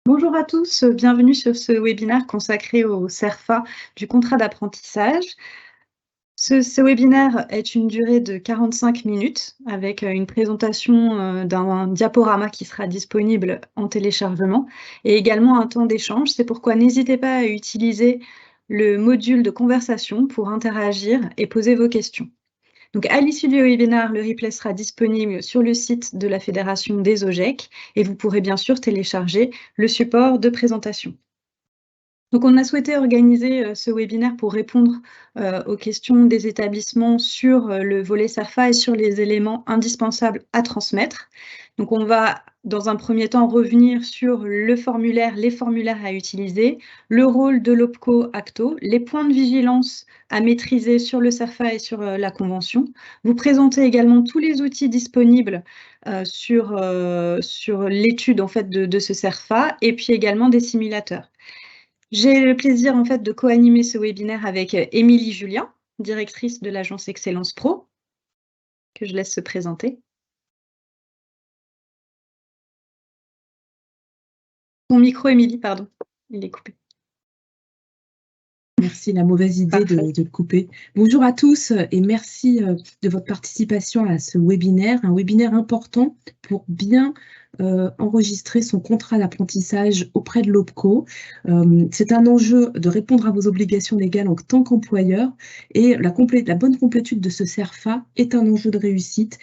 Bonjour à tous, bienvenue sur ce webinaire consacré au CERFA du contrat d'apprentissage. Ce webinaire est une durée de 45 minutes avec une présentation d'un diaporama qui sera disponible en téléchargement et également un temps d'échange. C'est pourquoi n'hésitez pas à utiliser le module de conversation pour interagir et poser vos questions. Donc, à l'issue du webinaire, le replay sera disponible sur le site de la Fédération des OGEC et vous pourrez bien sûr télécharger le support de présentation. Donc, on a souhaité organiser ce webinaire pour répondre aux questions des établissements sur le volet CERFA et sur les éléments indispensables à transmettre. Donc, on va, dans un premier temps, revenir sur le formulaire, les formulaires à utiliser, le rôle de l'OPCO-ACTO, les points de vigilance à maîtriser sur le CERFA et sur la Convention. Vous présenter également tous les outils disponibles sur l'étude en fait, de ce CERFA et puis également des simulateurs. J'ai le plaisir en fait de co-animer ce webinaire avec Émilie Julien, directrice de l'agence Excellence Pro, que je laisse se présenter. Ton micro, Émilie, pardon, il est coupé. Merci, la mauvaise idée de le couper. Bonjour à tous et merci de votre participation à ce webinaire, un webinaire important pour bien enregistrer son contrat d'apprentissage auprès de l'OPCO. C'est un enjeu de répondre à vos obligations légales en tant qu'employeur et la bonne complétude de ce CERFA est un enjeu de réussite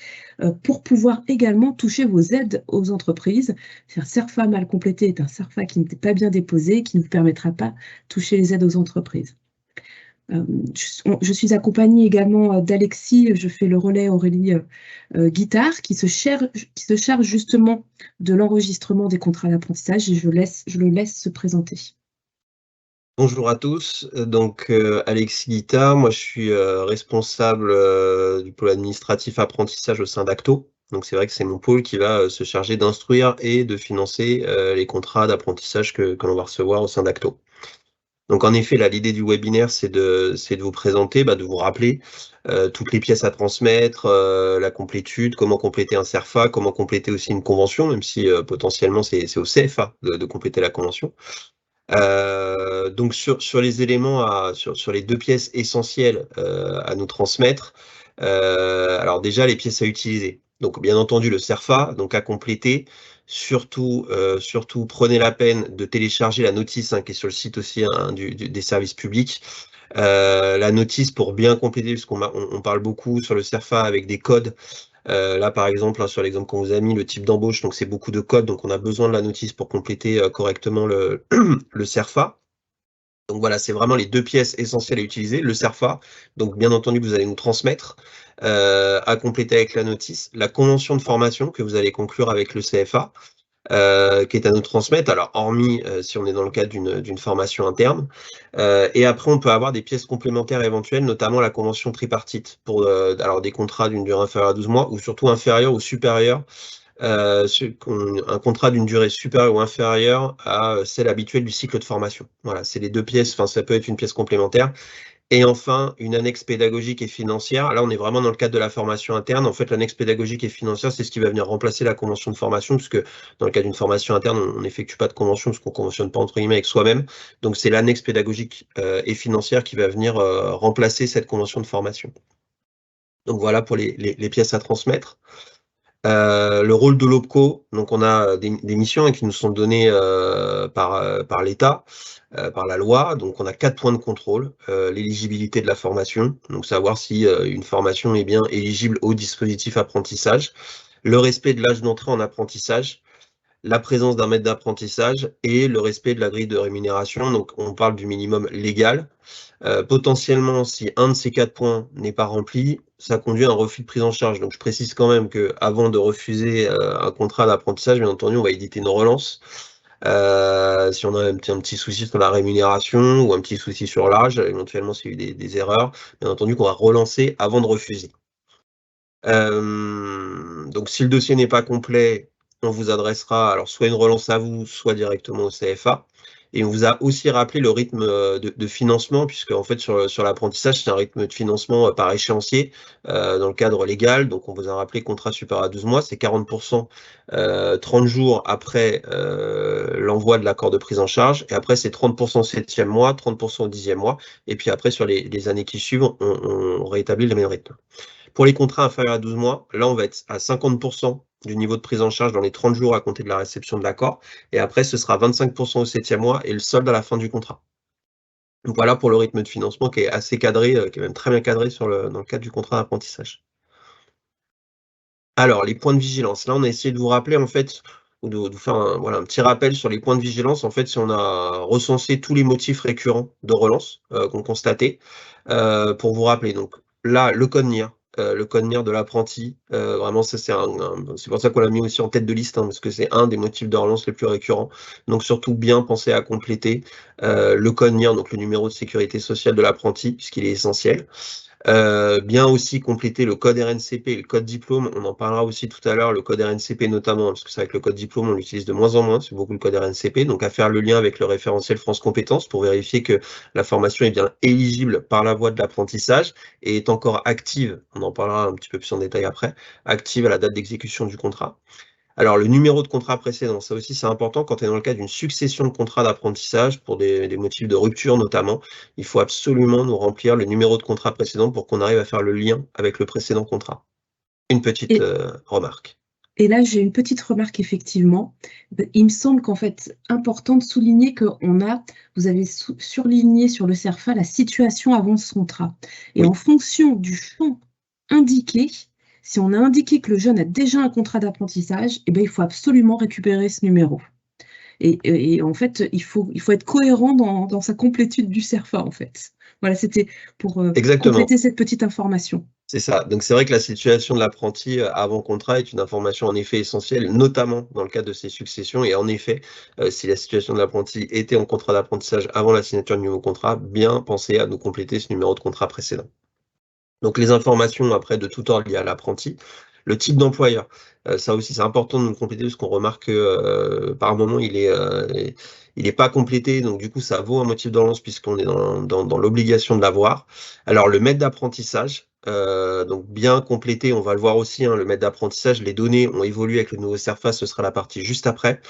pour pouvoir également toucher vos aides aux entreprises. Un CERFA mal complété est un CERFA qui n'était pas bien déposé, qui ne vous permettra pas de toucher les aides aux entreprises. Je suis accompagnée également d'Alexis, je fais le relais Aurélie Guittard, qui se charge justement de l'enregistrement des contrats d'apprentissage et je le laisse se présenter. Bonjour à tous, donc Alexis Guittard, moi je suis responsable du pôle administratif apprentissage au sein d'Acto. Donc c'est vrai que c'est mon pôle qui va se charger d'instruire et de financer les contrats d'apprentissage que l'on va recevoir au sein d'Acto. Donc en effet, là, l'idée du webinaire, c'est de vous présenter, de vous rappeler toutes les pièces à transmettre, la complétude, comment compléter un CERFA, comment compléter aussi une convention, même si potentiellement c'est au CFA de compléter la convention. Donc sur les éléments, sur les deux pièces essentielles à nous transmettre, alors déjà les pièces à utiliser. Donc bien entendu le CERFA, donc à compléter. Surtout prenez la peine de télécharger la notice qui est sur le site aussi des services publics. La notice pour bien compléter, parce qu'on parle beaucoup sur le CERFA avec des codes. Là, par exemple, sur l'exemple qu'on vous a mis, le type d'embauche, donc c'est beaucoup de codes, donc on a besoin de la notice pour compléter correctement le CERFA. Donc voilà, c'est vraiment les deux pièces essentielles à utiliser. Le CERFA, donc bien entendu, vous allez nous transmettre à compléter avec la notice. La convention de formation que vous allez conclure avec le CFA, qui est à nous transmettre, alors hormis si on est dans le cadre d'une formation interne. Et après, on peut avoir des pièces complémentaires éventuelles, notamment la convention tripartite, pour alors des contrats d'une durée inférieure à 12 mois, ou surtout inférieure ou supérieure, un contrat d'une durée supérieure ou inférieure à celle habituelle du cycle de formation. Voilà, c'est les deux pièces, enfin ça peut être une pièce complémentaire. Et enfin, une annexe pédagogique et financière. Là, on est vraiment dans le cadre de la formation interne. En fait, l'annexe pédagogique et financière, c'est ce qui va venir remplacer la convention de formation, puisque dans le cadre d'une formation interne, on n'effectue pas de convention, parce qu'on ne conventionne pas entre guillemets avec soi-même. Donc, c'est l'annexe pédagogique et financière qui va venir remplacer cette convention de formation. Donc, voilà pour les pièces à transmettre. Le rôle de l'OPCO, donc on a des missions qui nous sont données par l'État, par la loi. Donc on a 4 points de contrôle. L'éligibilité de la formation, donc savoir si une formation est bien éligible au dispositif apprentissage, le respect de l'âge d'entrée en apprentissage, la présence d'un maître d'apprentissage et le respect de la grille de rémunération. Donc on parle du minimum légal. Potentiellement, si un de ces 4 points n'est pas rempli, ça conduit à un refus de prise en charge. Donc je précise quand même qu'avant de refuser un contrat d'apprentissage, bien entendu, on va éditer une relance. Si on a un petit souci sur la rémunération ou un petit souci sur l'âge, éventuellement s'il y a eu des erreurs, bien entendu qu'on va relancer avant de refuser. Donc si le dossier n'est pas complet, on vous adressera alors soit une relance à vous, soit directement au CFA. Et on vous a aussi rappelé le rythme de financement, puisque en fait sur l'apprentissage, c'est un rythme de financement par échéancier dans le cadre légal. Donc on vous a rappelé contrat supérieur à 12 mois, c'est 40% 30 jours après l'envoi de l'accord de prise en charge. Et après, c'est 30% au 7e mois, 30% au 10e mois. Et puis après, sur les années qui suivent, on rétablit le même rythme. Pour les contrats inférieurs à 12 mois, là, on va être à 50% du niveau de prise en charge dans les 30 jours à compter de la réception de l'accord. Et après, ce sera 25% au 7e mois et le solde à la fin du contrat. Donc voilà pour le rythme de financement qui est assez cadré, qui est même très bien cadré dans le cadre du contrat d'apprentissage. Alors, les points de vigilance. Là, on a essayé de vous rappeler, en fait, ou de vous faire un petit rappel sur les points de vigilance. En fait, si on a recensé tous les motifs récurrents de relance qu'on constatait, pour vous rappeler. Donc là, le code NIR. Le code NIR de l'apprenti, vraiment, ça c'est pour ça qu'on l'a mis aussi en tête de liste, hein, parce que c'est un des motifs de relance les plus récurrents. Donc surtout bien penser à compléter le code NIR, donc le numéro de sécurité sociale de l'apprenti, puisqu'il est essentiel. Bien aussi compléter le code RNCP et le code diplôme. On en parlera aussi tout à l'heure, le code RNCP notamment, parce que c'est vrai que le code diplôme, on l'utilise de moins en moins, c'est beaucoup le code RNCP. Donc à faire le lien avec le référentiel France Compétences pour vérifier que la formation est bien éligible par la voie de l'apprentissage et est encore active, on en parlera un petit peu plus en détail après, active à la date d'exécution du contrat. Alors, le numéro de contrat précédent, ça aussi c'est important quand tu es dans le cas d'une succession de contrats d'apprentissage, pour des motifs de rupture notamment, il faut absolument nous remplir le numéro de contrat précédent pour qu'on arrive à faire le lien avec le précédent contrat. Une petite remarque. Et là, j'ai une petite remarque, effectivement. Il me semble qu'en fait, important de souligner que vous avez surligné sur le CERFA la situation avant ce contrat. Et Oui. en fonction du champ indiqué, si on a indiqué que le jeune a déjà un contrat d'apprentissage, eh bien, il faut absolument récupérer ce numéro. Et en fait, il faut être cohérent dans sa complétude du CERFA, en fait. Voilà, c'était pour compléter cette petite information. C'est ça. Donc c'est vrai que la situation de l'apprenti avant contrat est une information en effet essentielle, notamment dans le cadre de ces successions. Et en effet, si la situation de l'apprenti était en contrat d'apprentissage avant la signature du nouveau contrat, bien penser à nous compléter ce numéro de contrat précédent. Donc les informations après de tout ordre liées à l'apprenti. Le type d'employeur, ça aussi c'est important de nous compléter parce qu'on remarque que par moment il est pas complété, donc du coup ça vaut un motif de relance puisqu'on est dans l'obligation de l'avoir. Alors le maître d'apprentissage, donc bien complété, on va le voir aussi, hein, le maître d'apprentissage, les données ont évolué avec le nouveau CERFA, ce sera la partie juste après.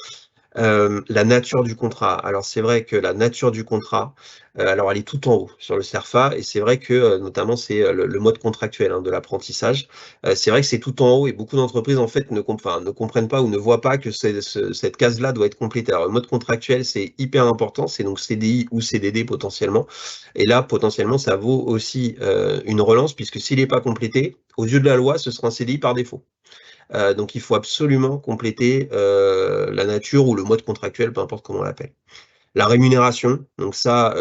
La nature du contrat. Alors c'est vrai que la nature du contrat, alors elle est tout en haut sur le CERFA et c'est vrai que notamment c'est le mode contractuel, hein, de l'apprentissage. C'est vrai que c'est tout en haut et beaucoup d'entreprises en fait ne comprennent pas ou ne voient pas que cette case-là doit être complétée. Alors le mode contractuel c'est hyper important, c'est donc CDI ou CDD potentiellement. Et là potentiellement ça vaut aussi une relance puisque s'il n'est pas complété, aux yeux de la loi, ce sera un CDI par défaut. Donc il faut absolument compléter la nature ou le mode contractuel, peu importe comment on l'appelle. La rémunération, donc ça,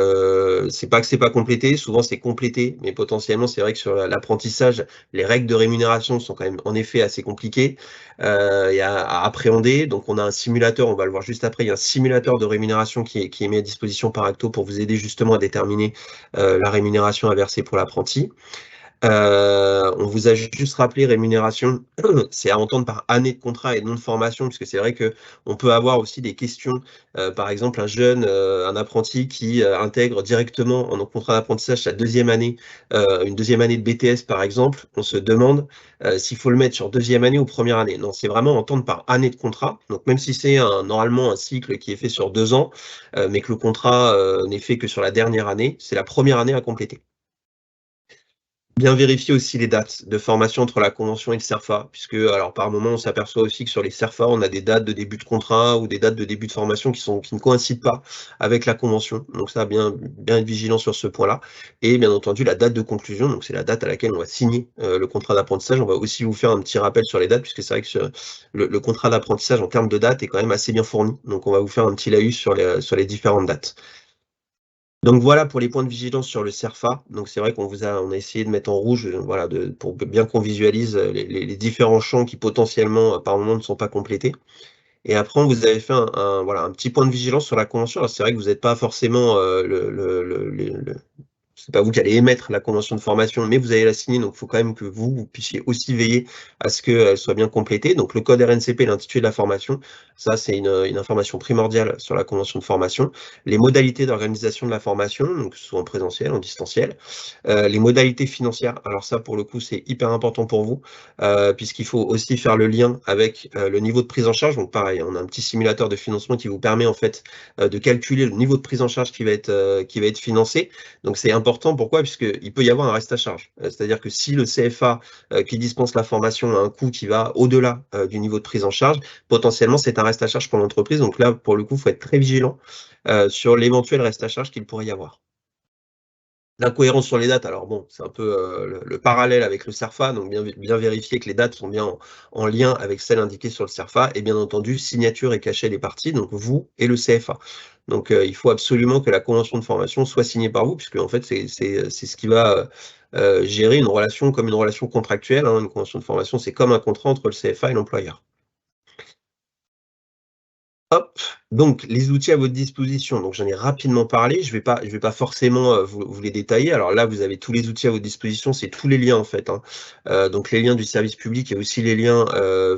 c'est pas que c'est pas complété, souvent c'est complété, mais potentiellement c'est vrai que sur l'apprentissage, les règles de rémunération sont quand même en effet assez compliquées et à appréhender. Donc on a un simulateur, on va le voir juste après, il y a un simulateur de rémunération qui est mis à disposition par Acto pour vous aider justement à déterminer la rémunération à verser pour l'apprenti. On vous a juste rappelé rémunération, c'est à entendre par année de contrat et non de formation, puisque c'est vrai que on peut avoir aussi des questions, par exemple un jeune, un apprenti qui intègre directement en contrat d'apprentissage sa deuxième année, une deuxième année de BTS par exemple, on se demande s'il faut le mettre sur deuxième année ou première année. Non, c'est vraiment entendre par année de contrat, donc même si c'est normalement un cycle qui est fait sur 2 ans, mais que le contrat n'est fait que sur la dernière année, c'est la première année à compléter. Bien vérifier aussi les dates de formation entre la convention et le CERFA, puisque alors par moment on s'aperçoit aussi que sur les CERFA, on a des dates de début de contrat ou des dates de début de formation qui ne coïncident pas avec la convention. Donc ça, bien être vigilant sur ce point-là. Et bien entendu, la date de conclusion, donc c'est la date à laquelle on va signer le contrat d'apprentissage. On va aussi vous faire un petit rappel sur les dates, puisque c'est vrai que le contrat d'apprentissage en termes de date est quand même assez bien fourni. Donc on va vous faire un petit laïus sur les différentes dates. Donc voilà pour les points de vigilance sur le CERFA. Donc c'est vrai qu'on a essayé de mettre en rouge, voilà, pour bien qu'on visualise les différents champs qui potentiellement par moment ne sont pas complétés. Et après on vous avait fait un petit point de vigilance sur la convention. Alors c'est vrai que vous n'êtes pas forcément c'est pas vous qui allez émettre la convention de formation, mais vous allez la signer, donc il faut quand même que vous puissiez aussi veiller à ce qu'elle soit bien complétée. Donc le code RNCP, l'intitulé de la formation, ça c'est une information primordiale sur la convention de formation. Les modalités d'organisation de la formation, donc que ce soit en présentiel, en distanciel. Les modalités financières, alors ça pour le coup c'est hyper important pour vous, puisqu'il faut aussi faire le lien avec le niveau de prise en charge. Donc pareil, on a un petit simulateur de financement qui vous permet en fait de calculer le niveau de prise en charge qui va être financé. Donc c'est important, pourquoi? Puisqu'il peut y avoir un reste à charge. C'est-à-dire que si le CFA qui dispense la formation a un coût qui va au-delà du niveau de prise en charge, potentiellement c'est un reste à charge pour l'entreprise. Donc là, pour le coup, il faut être très vigilant sur l'éventuel reste à charge qu'il pourrait y avoir. L'incohérence sur les dates, alors bon, c'est un peu le parallèle avec le CERFA, donc bien vérifier que les dates sont bien en lien avec celles indiquées sur le CERFA, et bien entendu, signature et cachet des parties, donc vous et le CFA. Donc il faut absolument que la convention de formation soit signée par vous, puisque en fait, c'est ce qui va gérer une relation comme une relation contractuelle. Une convention de formation, c'est comme un contrat entre le CFA et l'employeur. Hop, donc les outils à votre disposition, donc j'en ai rapidement parlé, je vais pas forcément vous les détailler. Alors là, vous avez tous les outils à votre disposition, c'est tous les liens en fait, donc les liens du service public et aussi les liens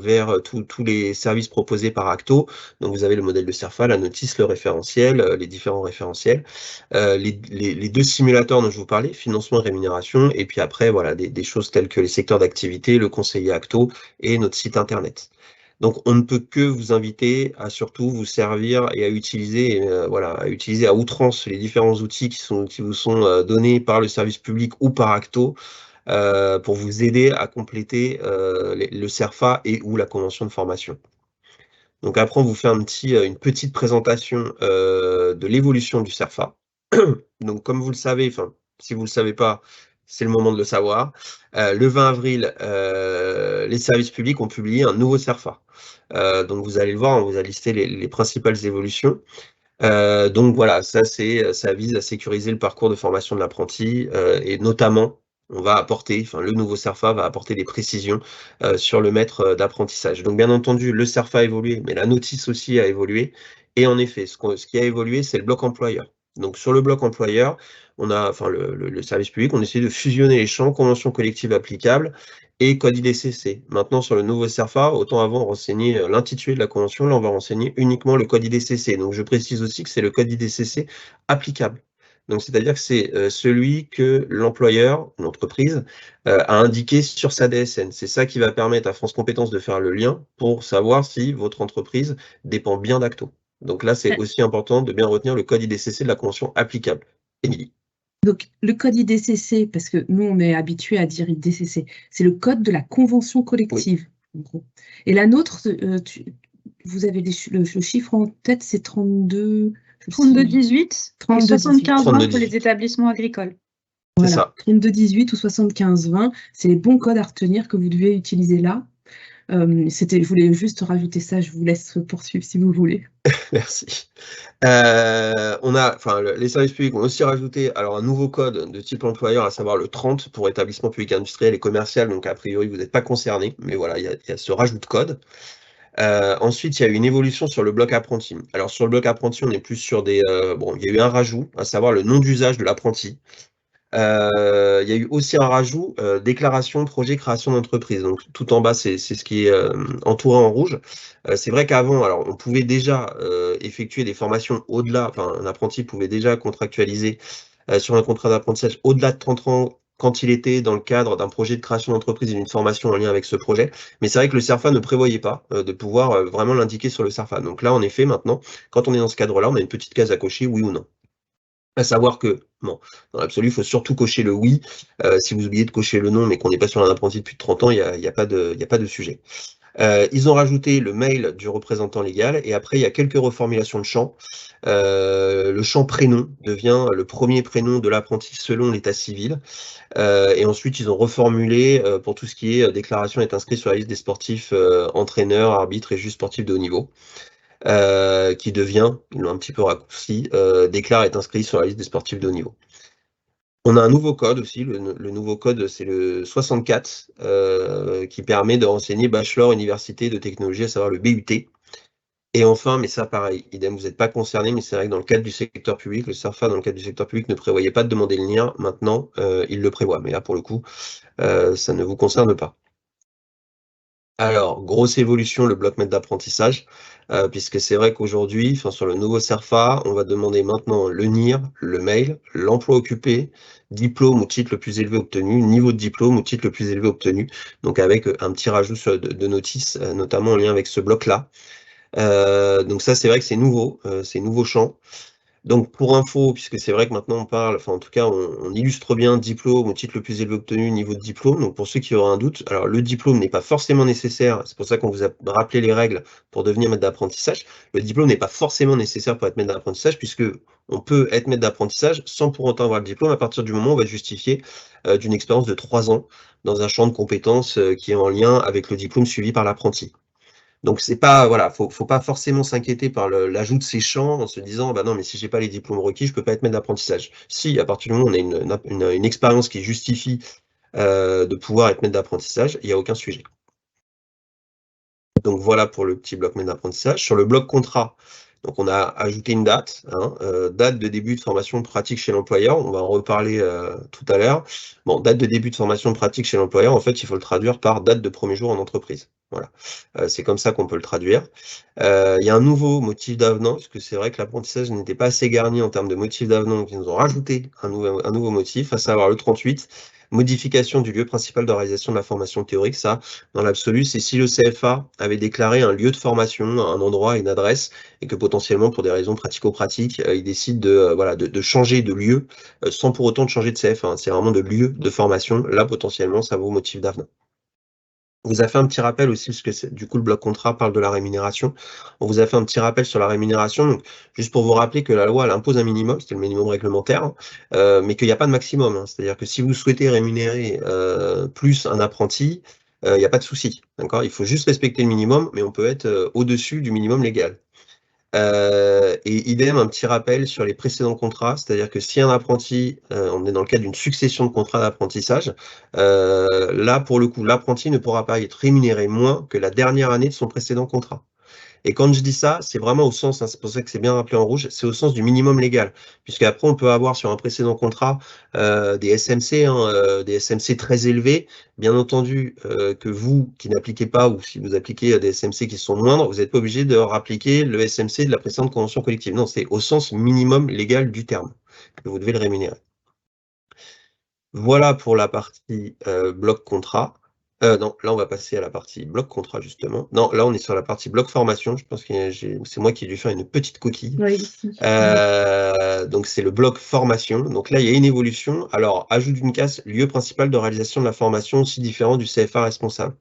vers tous les services proposés par Acto. Donc vous avez le modèle de CERFA, la notice, le référentiel, les différents référentiels, les deux simulateurs dont je vous parlais, financement et rémunération, et puis après voilà des choses telles que les secteurs d'activité, le conseiller Acto et notre site internet. Donc, on ne peut que vous inviter à surtout vous servir et à utiliser, à outrance les différents outils qui vous sont donnés par le service public ou par Acto pour vous aider à compléter le CERFA et ou la convention de formation. Donc après, on vous fait une petite présentation de l'évolution du CERFA. Donc, comme vous le savez, enfin, si vous ne le savez pas, c'est le moment de le savoir. Le 20 avril, les services publics ont publié un nouveau CERFA. Donc, vous allez le voir, on vous a listé les principales évolutions. Donc voilà, ça vise à sécuriser le parcours de formation de l'apprenti et notamment, le nouveau CERFA va apporter des précisions sur le maître d'apprentissage. Donc bien entendu, le CERFA a évolué, mais la notice aussi a évolué. Et en effet, ce qui a évolué, c'est le bloc employeur. Donc sur le bloc employeur, on a, le service public, on essaie de fusionner les champs, conventions collectives applicables et code IDCC. Maintenant, sur le nouveau CERFA, autant avant renseigner l'intitulé de la convention, là on va renseigner uniquement le code IDCC. Donc je précise aussi que c'est le code IDCC applicable. Donc c'est-à-dire que c'est celui que l'employeur, l'entreprise, a indiqué sur sa DSN. C'est ça qui va permettre à France Compétences de faire le lien pour savoir si votre entreprise dépend bien d'Acto. Donc là, c'est aussi important de bien retenir le code IDCC de la convention applicable. Émilie. Donc, le code IDCC, parce que nous, on est habitué à dire IDCC, c'est le code de la convention collective, en gros. Et la nôtre, vous avez le chiffre en tête, c'est 32... 32-18 et 75-20 pour les établissements agricoles. Voilà, 32-18 ou 75-20, c'est les bons codes à retenir que vous devez utiliser là. Je voulais juste rajouter ça, je vous laisse poursuivre si vous voulez. Merci. Les services publics ont aussi rajouté un nouveau code de type employeur, à savoir le 30 pour établissement public industriel et commercial, donc a priori vous n'êtes pas concerné, mais voilà, il y a ce rajout de code. Ensuite, il y a eu une évolution sur le bloc apprenti. Alors sur le bloc apprenti, on est plus sur il y a eu un rajout, à savoir le nom d'usage de l'apprenti. Il y a eu aussi un rajout, déclaration, projet, création d'entreprise. Donc tout en bas, c'est ce qui est entouré en rouge. C'est vrai qu'avant, on pouvait déjà effectuer des formations au-delà, un apprenti pouvait déjà contractualiser sur un contrat d'apprentissage au-delà de 30 ans quand il était dans le cadre d'un projet de création d'entreprise et d'une formation en lien avec ce projet. Mais c'est vrai que le CERFA ne prévoyait pas de pouvoir vraiment l'indiquer sur le CERFA. Donc là, en effet, maintenant, quand on est dans ce cadre-là, on a une petite case à cocher, oui ou non. À savoir que, dans l'absolu, il faut surtout cocher le oui. Si vous oubliez de cocher le non, mais qu'on n'est pas sur un apprenti depuis 30 ans, il n'y a pas de sujet. Ils ont rajouté le mail du représentant légal, et après, il y a quelques reformulations de champ. Le champ prénom devient le premier prénom de l'apprenti selon l'état civil. Et ensuite, ils ont reformulé pour tout ce qui est déclaration est inscrit sur la liste des sportifs, entraîneurs, arbitres et juges sportifs de haut niveau. Qui devient, ils l'ont un petit peu raccourci, déclare est inscrit sur la liste des sportifs de haut niveau. On a un nouveau code aussi, le nouveau code c'est le 64, qui permet de renseigner bachelor université de technologie, à savoir le BUT. Et enfin, mais ça pareil, idem, vous n'êtes pas concerné, mais c'est vrai que dans le cadre du secteur public, le CERFA dans le cadre du secteur public ne prévoyait pas de demander le NIR, maintenant il le prévoit, mais là pour le coup, ça ne vous concerne pas. Alors, grosse évolution, le bloc maître d'apprentissage, puisque c'est vrai qu'aujourd'hui, sur le nouveau CERFA, on va demander maintenant le NIR, le mail, l'emploi occupé, diplôme ou titre le plus élevé obtenu, niveau de diplôme ou titre le plus élevé obtenu, donc avec un petit rajout de notice, notamment en lien avec ce bloc-là. Donc ça, c'est vrai que c'est nouveau champ. Donc pour info, puisque c'est vrai que maintenant on parle, en tout cas on illustre bien diplôme, au titre le plus élevé obtenu, niveau de diplôme. Donc pour ceux qui auraient un doute, alors le diplôme n'est pas forcément nécessaire, c'est pour ça qu'on vous a rappelé les règles pour devenir maître d'apprentissage. Le diplôme n'est pas forcément nécessaire pour être maître d'apprentissage, puisque on peut être maître d'apprentissage sans pour autant avoir le diplôme à partir du moment où on va justifier d'une expérience de 3 ans dans un champ de compétences qui est en lien avec le diplôme suivi par l'apprenti. Donc c'est pas, voilà, faut pas forcément s'inquiéter par l'ajout de ces champs en se disant, bah non, mais si j'ai pas les diplômes requis, je peux pas être maître d'apprentissage. Si, à partir du moment où on a une expérience qui justifie de pouvoir être maître d'apprentissage, il n'y a aucun sujet. Donc voilà pour le petit bloc maître d'apprentissage. Sur le bloc contrat, donc on a ajouté une date, date de début de formation pratique chez l'employeur. On va en reparler tout à l'heure. Bon, date de début de formation pratique chez l'employeur, en fait, il faut le traduire par date de premier jour en entreprise. Voilà, c'est comme ça qu'on peut le traduire. Il y a un nouveau motif d'avenant, parce que c'est vrai que l'apprentissage n'était pas assez garni en termes de motif d'avenant, donc ils nous ont rajouté un nouveau motif, à savoir le 38, modification du lieu principal de réalisation de la formation théorique. Ça, dans l'absolu, c'est si le CFA avait déclaré un lieu de formation, un endroit, une adresse, et que potentiellement, pour des raisons pratico-pratiques, il décide de changer de lieu, sans pour autant de changer de CFA. C'est vraiment de lieu de formation. Là, potentiellement, ça vaut motif d'avenant. On vous a fait un petit rappel aussi, parce que du coup, le bloc contrat parle de la rémunération. On vous a fait un petit rappel sur la rémunération. Donc, juste pour vous rappeler que la loi, elle impose un minimum, c'était le minimum réglementaire, mais qu'il n'y a pas de maximum. C'est-à-dire que si vous souhaitez rémunérer plus un apprenti, il n'y a pas de souci. D'accord ? Il faut juste respecter le minimum, mais on peut être au-dessus du minimum légal. Et idem, un petit rappel sur les précédents contrats, c'est-à-dire que si un apprenti, on est dans le cadre d'une succession de contrats d'apprentissage, là, pour le coup, l'apprenti ne pourra pas être rémunéré moins que la dernière année de son précédent contrat. Et quand je dis ça, c'est vraiment au sens, c'est pour ça que c'est bien rappelé en rouge, c'est au sens du minimum légal. Puisqu'après, on peut avoir sur un précédent contrat des SMC, des SMC très élevés. Bien entendu, que vous, qui n'appliquez pas, ou si vous appliquez des SMC qui sont moindres, vous n'êtes pas obligé de rappliquer le SMC de la précédente convention collective. Non, c'est au sens minimum légal du terme que vous devez le rémunérer. Voilà pour la partie bloc contrat. Non, là on va passer à la partie bloc contrat justement. Non, là on est sur la partie bloc formation. Je pense que c'est moi qui ai dû faire une petite coquille. Oui. Donc c'est le bloc formation. Donc là il y a une évolution. Alors ajout d'une case, lieu principal de réalisation de la formation, aussi différent du CFA responsable.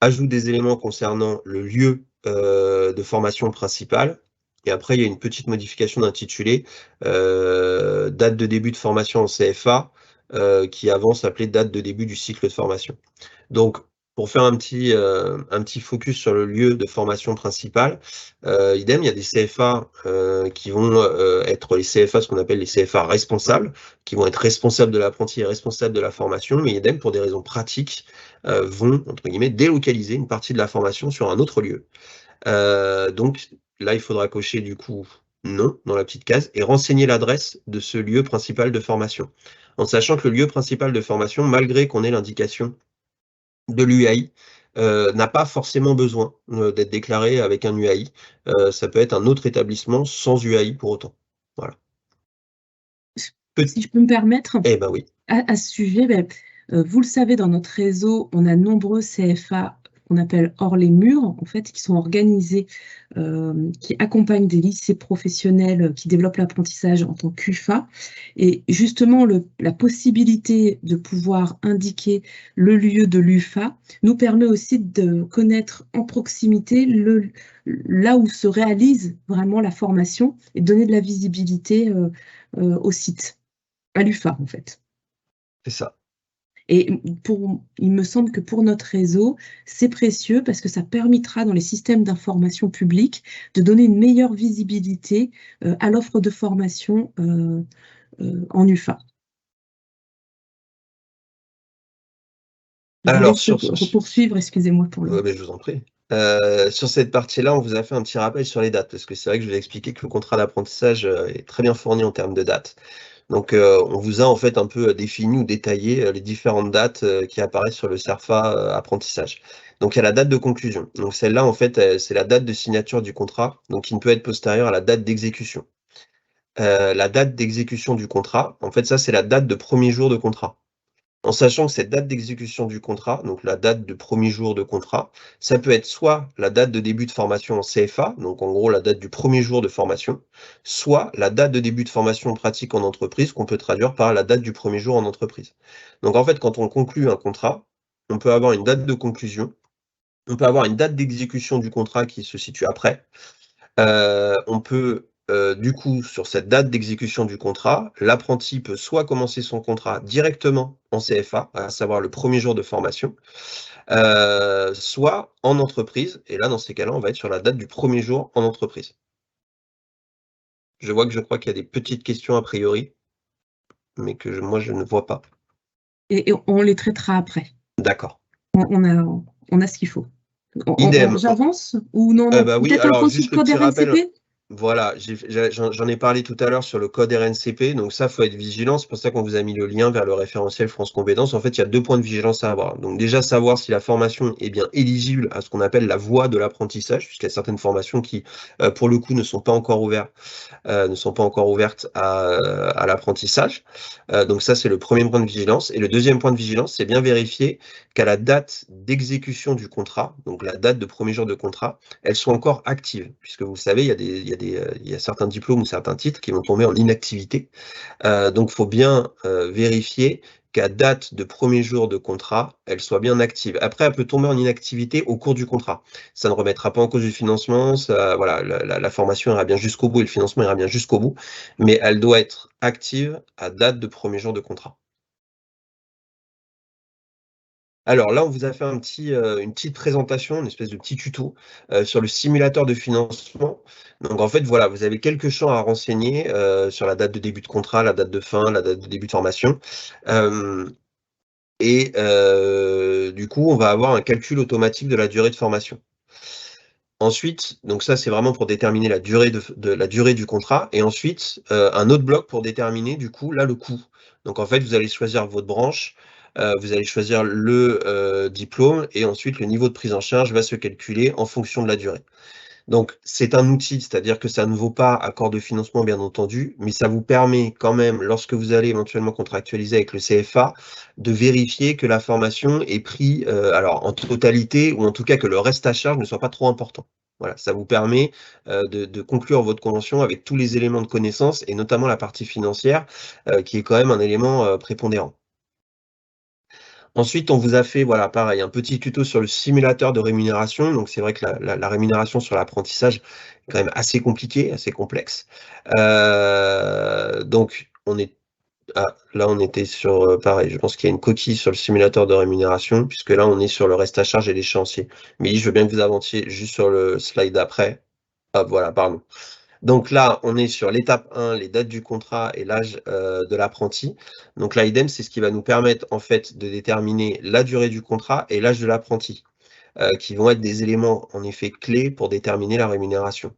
Ajout des éléments concernant le lieu de formation principal. Et après, il y a une petite modification d'intitulé, date de début de formation en CFA, qui avant s'appelait date de début du cycle de formation. Donc, pour faire un petit focus sur le lieu de formation principal, idem, il y a des CFA qui vont être les CFA, ce qu'on appelle les CFA responsables, qui vont être responsables de l'apprenti et responsables de la formation, mais idem, pour des raisons pratiques, vont, entre guillemets, délocaliser une partie de la formation sur un autre lieu. Donc là, il faudra cocher du coup non dans la petite case et renseigner l'adresse de ce lieu principal de formation. En sachant que le lieu principal de formation, malgré qu'on ait l'indication de l'UAI, n'a pas forcément besoin d'être déclaré avec un UAI. Ça peut être un autre établissement sans UAI pour autant. Voilà. Si je peux me permettre, Eh ben oui. à ce sujet, vous le savez, dans notre réseau, on a nombreux CFA qu'on appelle hors les murs, en fait, qui sont organisés, qui accompagnent des lycées professionnels qui développent l'apprentissage en tant qu'UFA. Et justement, la possibilité de pouvoir indiquer le lieu de l'UFA nous permet aussi de connaître en proximité là où se réalise vraiment la formation et donner de la visibilité au site, à l'UFA en fait. C'est ça. Et il me semble que pour notre réseau, c'est précieux parce que ça permettra dans les systèmes d'information publique de donner une meilleure visibilité à l'offre de formation en UFA. Alors, pour poursuivre, excusez-moi pour le... mais je vous en prie. Sur cette partie-là, on vous a fait un petit rappel sur les dates, parce que c'est vrai que je vous ai expliqué que le contrat d'apprentissage est très bien fourni en termes de dates. Donc, on vous a en fait un peu défini ou détaillé les différentes dates qui apparaissent sur le CERFA apprentissage. Donc, il y a la date de conclusion. Donc, celle-là, en fait, c'est la date de signature du contrat, donc qui ne peut être postérieure à la date d'exécution. La date d'exécution du contrat, en fait, ça, c'est la date de premier jour de contrat. En sachant que cette date d'exécution du contrat, donc la date de premier jour de contrat, ça peut être soit la date de début de formation en CFA, donc en gros la date du premier jour de formation, soit la date de début de formation pratique en entreprise, qu'on peut traduire par la date du premier jour en entreprise. Donc en fait, quand on conclut un contrat, on peut avoir une date de conclusion, on peut avoir une date d'exécution du contrat qui se situe après, on peut, du coup, sur cette date d'exécution du contrat, l'apprenti peut soit commencer son contrat directement en CFA, à savoir le premier jour de formation, soit en entreprise, et là, dans ces cas-là, on va être sur la date du premier jour en entreprise. Je crois qu'il y a des petites questions a priori, mais que moi, je ne vois pas. Et on les traitera après. D'accord. On a ce qu'il faut. Idem. J'avance ou non, Bah oui, peut-être un alors point sur juste le le code petit rappel. RNCP? Voilà, j'en ai parlé tout à l'heure sur le code RNCP, donc ça, faut être vigilant. C'est pour ça qu'on vous a mis le lien vers le référentiel France Compétences. En fait, il y a 2 points de vigilance à avoir. Donc déjà, savoir si la formation est bien éligible à ce qu'on appelle la voie de l'apprentissage, puisqu'il y a certaines formations qui, pour le coup, ne sont pas encore ouvertes à l'apprentissage. Donc ça, c'est le premier point de vigilance. Et le deuxième point de vigilance, c'est bien vérifier qu'à la date d'exécution du contrat, donc la date de premier jour de contrat, elles sont encore actives, puisque vous savez, il y a certains diplômes ou certains titres qui vont tomber en inactivité. Donc, il faut bien vérifier qu'à date de premier jour de contrat, elle soit bien active. Après, elle peut tomber en inactivité au cours du contrat. Ça ne remettra pas en cause du financement, voilà, la formation ira bien jusqu'au bout et le financement ira bien jusqu'au bout, mais elle doit être active à date de premier jour de contrat. Alors là, on vous a fait une petite présentation, une espèce de petit tuto sur le simulateur de financement. Donc en fait, voilà, vous avez quelques champs à renseigner sur la date de début de contrat, la date de fin, la date de début de formation. Du coup, on va avoir un calcul automatique de la durée de formation. Ensuite, donc ça, c'est vraiment pour déterminer la durée la durée du contrat. Et ensuite, un autre bloc pour déterminer, du coup, là, le coût. Donc en fait, vous allez choisir votre branche, vous allez choisir le diplôme et ensuite le niveau de prise en charge va se calculer en fonction de la durée. Donc c'est un outil, c'est-à-dire que ça ne vaut pas accord de financement, bien entendu, mais ça vous permet quand même, lorsque vous allez éventuellement contractualiser avec le CFA, de vérifier que la formation est prise alors en totalité ou en tout cas que le reste à charge ne soit pas trop important. Voilà, ça vous permet de conclure votre convention avec tous les éléments de connaissance et notamment la partie financière qui est quand même un élément prépondérant. Ensuite, on vous a fait, voilà, pareil, un petit tuto sur le simulateur de rémunération. Donc, c'est vrai que la rémunération sur l'apprentissage est quand même assez compliquée, assez complexe. Donc, là, on était sur, pareil, je pense qu'il y a une coquille sur le simulateur de rémunération, puisque là, on est sur le reste à charge et l'échéancier. Mais je veux bien que vous avanciez juste sur le slide d'après. Hop, voilà, pardon. Donc là, on est sur l'étape 1, les dates du contrat et l'âge de l'apprenti. Donc là, idem, c'est ce qui va nous permettre en fait de déterminer la durée du contrat et l'âge de l'apprenti, qui vont être des éléments en effet clés pour déterminer la rémunération.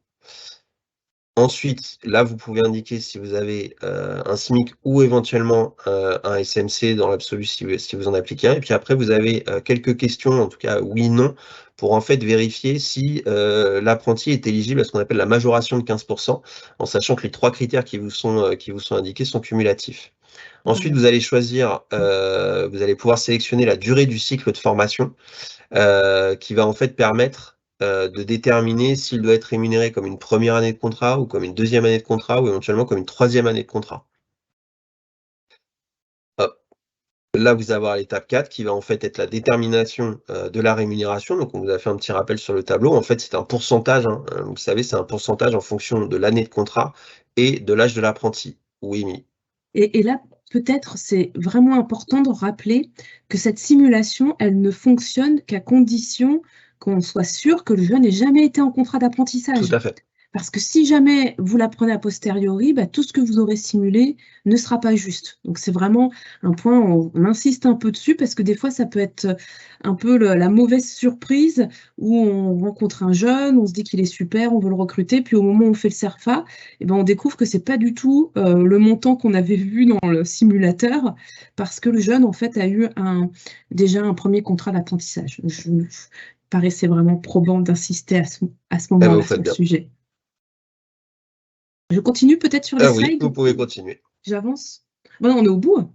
Ensuite, là, vous pouvez indiquer si vous avez un SMIC ou éventuellement un SMC dans l'absolu si vous en appliquez un. Et puis après, vous avez quelques questions, en tout cas oui, non, pour en fait vérifier si l'apprenti est éligible à ce qu'on appelle la majoration de 15%, en sachant que les 3 critères qui vous sont indiqués sont cumulatifs. Ensuite, vous allez choisir, vous allez pouvoir sélectionner la durée du cycle de formation, qui va en fait permettre de déterminer s'il doit être rémunéré comme une première année de contrat ou comme une deuxième année de contrat ou éventuellement comme une troisième année de contrat. Hop. Là, vous allez avoir l'étape 4 qui va en fait être la détermination de la rémunération. Donc, on vous a fait un petit rappel sur le tableau. En fait, c'est un pourcentage, hein, vous savez, c'est un pourcentage en fonction de l'année de contrat et de l'âge de l'apprenti. Oui, oui. Et là, peut-être, c'est vraiment important de rappeler que cette simulation, elle ne fonctionne qu'à condition qu'on soit sûr que le jeune n'ait jamais été en contrat d'apprentissage. Tout à fait. Parce que si jamais vous l'apprenez a posteriori, tout ce que vous aurez simulé ne sera pas juste. Donc c'est vraiment un point, on insiste un peu dessus, parce que des fois ça peut être un peu la mauvaise surprise où on rencontre un jeune, on se dit qu'il est super, on veut le recruter, puis au moment où on fait le CERFA, on découvre que c'est pas du tout le montant qu'on avait vu dans le simulateur, parce que le jeune en fait a eu déjà un premier contrat d'apprentissage. Je paraissait vraiment probant d'insister à ce moment-là sur le sujet. Je continue peut-être sur les slides? Oui, vous pouvez continuer. J'avance? Non, on est au bout.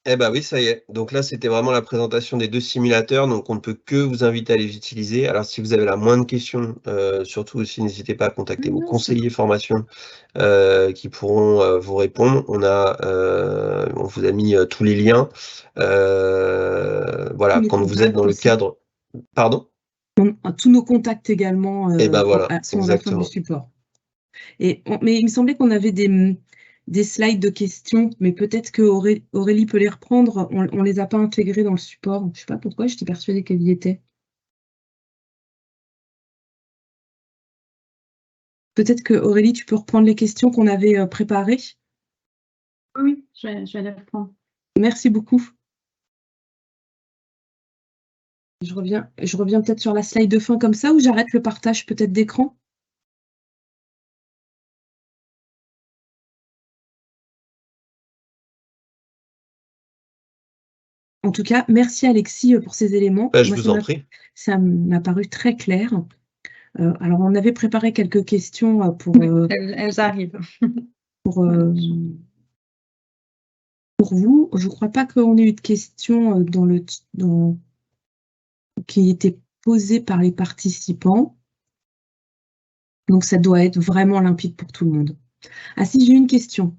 Oui, ça y est. Donc là, c'était vraiment la présentation des 2 simulateurs, donc on ne peut que vous inviter à les utiliser. Alors si vous avez la moindre question, surtout aussi, n'hésitez pas à contacter vos conseillers formation qui pourront vous répondre. On vous a mis tous les liens. Voilà, quand vous êtes dans le cadre... Pardon? Tous nos contacts également voilà, sont à la fin du support. Mais il me semblait qu'on avait des slides de questions, mais peut-être que Aurélie peut les reprendre. On ne les a pas intégrés dans le support. Je ne sais pas pourquoi, j'étais persuadée qu'elles y étaient. Peut-être que Aurélie, tu peux reprendre les questions qu'on avait préparées. Oui, je vais les reprendre. Merci beaucoup. Je reviens peut-être sur la slide de fin comme ça, ou j'arrête le partage peut-être d'écran? En tout cas, merci Alexis pour ces éléments. Je vous en prie. Ça m'a paru très clair. Alors, on avait préparé quelques questions pour... elles arrivent. Pour vous. Je ne crois pas qu'on ait eu de questions qui étaient posées par les participants. Donc, ça doit être vraiment limpide pour tout le monde. Ah si, j'ai une question.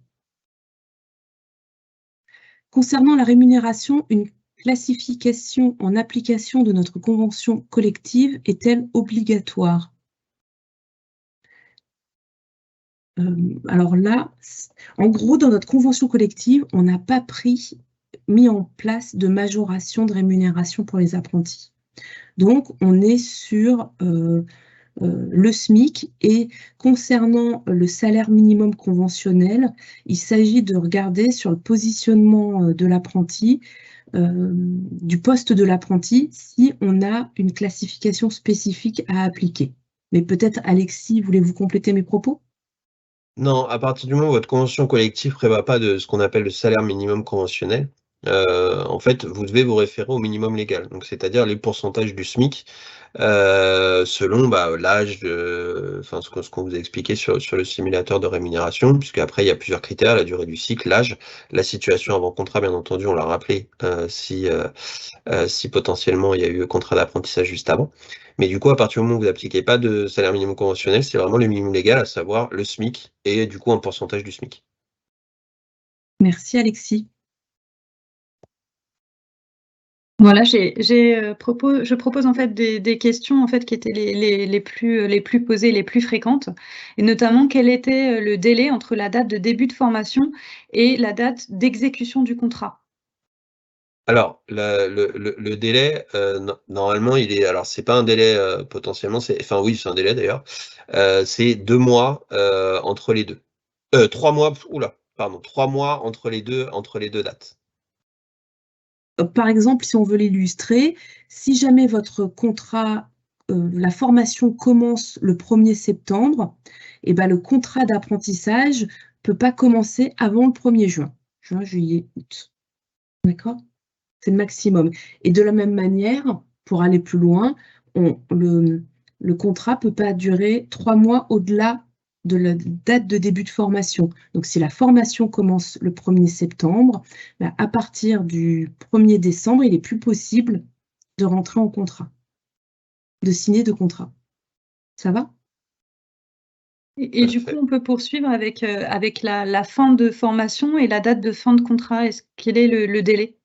Concernant la rémunération, une classification en application de notre convention collective est-elle obligatoire? Alors là, en gros, dans notre convention collective, on n'a pas mis en place de majoration de rémunération pour les apprentis. Donc, on est sur le SMIC, et concernant le salaire minimum conventionnel, il s'agit de regarder sur le positionnement de l'apprenti, du poste de l'apprenti, si on a une classification spécifique à appliquer. Mais peut-être, Alexis, voulez-vous compléter mes propos? Non, à partir du moment où votre convention collective ne prévoit pas de ce qu'on appelle le salaire minimum conventionnel, en fait, vous devez vous référer au minimum légal, donc c'est-à-dire les pourcentages du SMIC, selon l'âge, ce qu'on vous a expliqué sur le simulateur de rémunération, puisque après il y a plusieurs critères: la durée du cycle, l'âge, la situation avant contrat, bien entendu, on l'a rappelé, si potentiellement il y a eu contrat d'apprentissage juste avant. Mais du coup, à partir du moment où vous n'appliquez pas de salaire minimum conventionnel, c'est vraiment le minimum légal, à savoir le SMIC, et du coup un pourcentage du SMIC. Merci Alexis. Voilà, je propose en fait des questions en fait qui étaient les plus posées, les plus fréquentes, et notamment quel était le délai entre la date de début de formation et la date d'exécution du contrat? Alors, le délai, normalement, alors c'est pas un délai potentiellement, oui, c'est un délai d'ailleurs, c'est 2 mois entre les deux. 3 mois, 3 mois entre les deux dates. Par exemple, si on veut l'illustrer, si jamais votre contrat, la formation commence le 1er septembre, le contrat d'apprentissage ne peut pas commencer avant le 1er juin. Juin, juillet, août. D'accord? C'est le maximum. Et de la même manière, pour aller plus loin, le contrat ne peut pas durer 3 mois au-delà de la date de début de formation. Donc, si la formation commence le 1er septembre, à partir du 1er décembre, il n'est plus possible de rentrer en contrat, de signer de contrat. Ça va? Et du coup, on peut poursuivre avec la fin de formation et la date de fin de contrat. Quel est le délai?